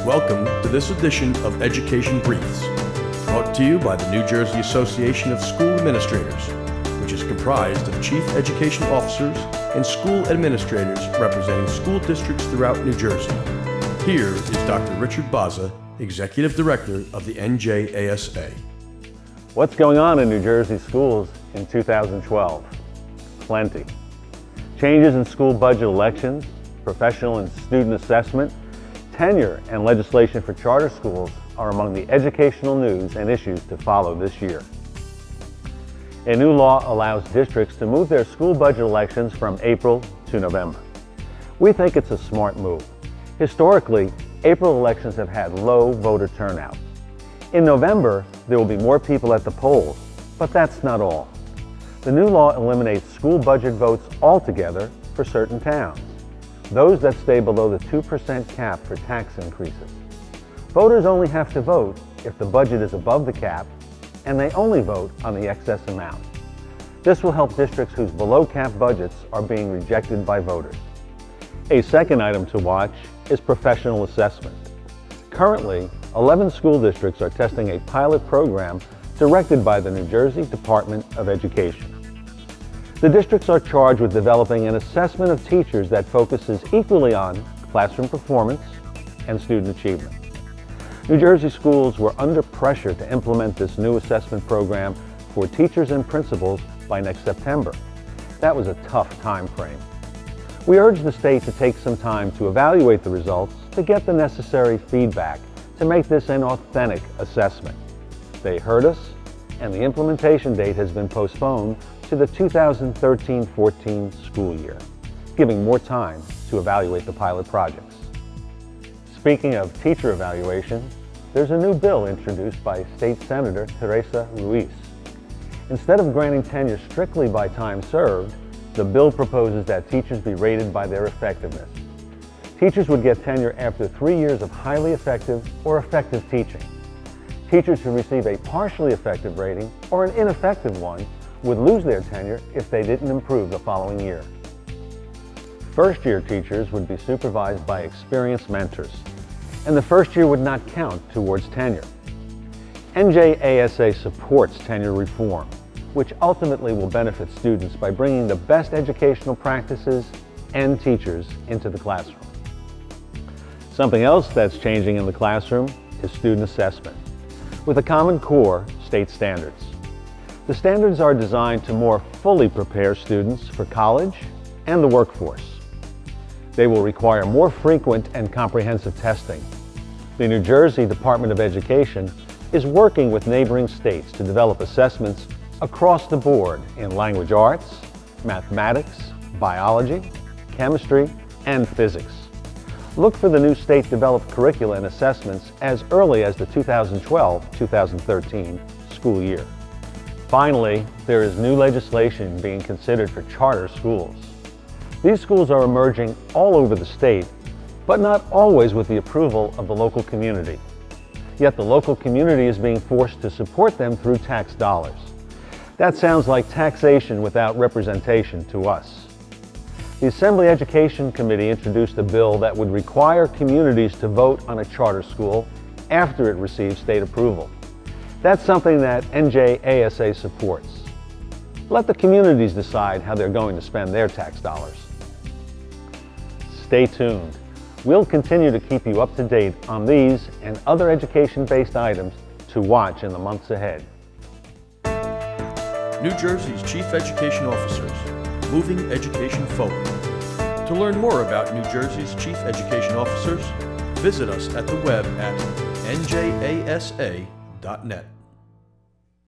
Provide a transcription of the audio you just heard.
Welcome to this edition of Education Briefs, brought to you by the New Jersey Association of School Administrators, which is comprised of Chief Education Officers and school administrators representing school districts throughout New Jersey. Here is Dr. Richard Baza, Executive Director of the NJASA. What's going on in New Jersey schools in 2012? Plenty. Changes in school budget elections, professional and student assessment, tenure, and legislation for charter schools are among the educational news and issues to follow this year. A new law allows districts to move their school budget elections from April to November. We think it's a smart move. Historically, April elections have had low voter turnout. In November, there will be more people at the polls, but that's not all. The new law eliminates school budget votes altogether for certain towns, those that stay below the 2% cap for tax increases. Voters only have to vote if the budget is above the cap, and they only vote on the excess amount. This will help districts whose below-cap budgets are being rejected by voters. A second item to watch is professional assessment. Currently, 11 school districts are testing a pilot program directed by the New Jersey Department of Education. The districts are charged with developing an assessment of teachers that focuses equally on classroom performance and student achievement. New Jersey schools were under pressure to implement this new assessment program for teachers and principals by next September. That was a tough time frame. We urge the state to take some time to evaluate the results to get the necessary feedback to make this an authentic assessment. They heard us, and the implementation date has been postponed to the 2013-14 school year, giving more time to evaluate the pilot projects. Speaking of teacher evaluation, there's a new bill introduced by State Senator Teresa Ruiz. Instead of granting tenure strictly by time served, the bill proposes that teachers be rated by their effectiveness. Teachers would get tenure after 3 years of highly effective or effective teaching. Teachers who receive a partially effective rating or an ineffective one would lose their tenure if they didn't improve the following year. First-year teachers would be supervised by experienced mentors, and the first year would not count towards tenure. NJASA supports tenure reform, which ultimately will benefit students by bringing the best educational practices and teachers into the classroom. Something else that's changing in the classroom is student assessment, with a common core, state standards. The standards are designed to more fully prepare students for college and the workforce. They will require more frequent and comprehensive testing. The New Jersey Department of Education is working with neighboring states to develop assessments across the board in language arts, mathematics, biology, chemistry, and physics. Look for the new state-developed curricula and assessments as early as the 2012-2013 school year. Finally, there is new legislation being considered for charter schools. These schools are emerging all over the state, but not always with the approval of the local community. Yet the local community is being forced to support them through tax dollars. That sounds like taxation without representation to us. The Assembly Education Committee introduced a bill that would require communities to vote on a charter school after it receives state approval. That's something that NJASA supports. Let the communities decide how they're going to spend their tax dollars. Stay tuned. We'll continue to keep you up to date on these and other education-based items to watch in the months ahead. New Jersey's Chief Education Officers, moving education forward. To learn more about New Jersey's Chief Education Officers, visit us at the web at njasa.net.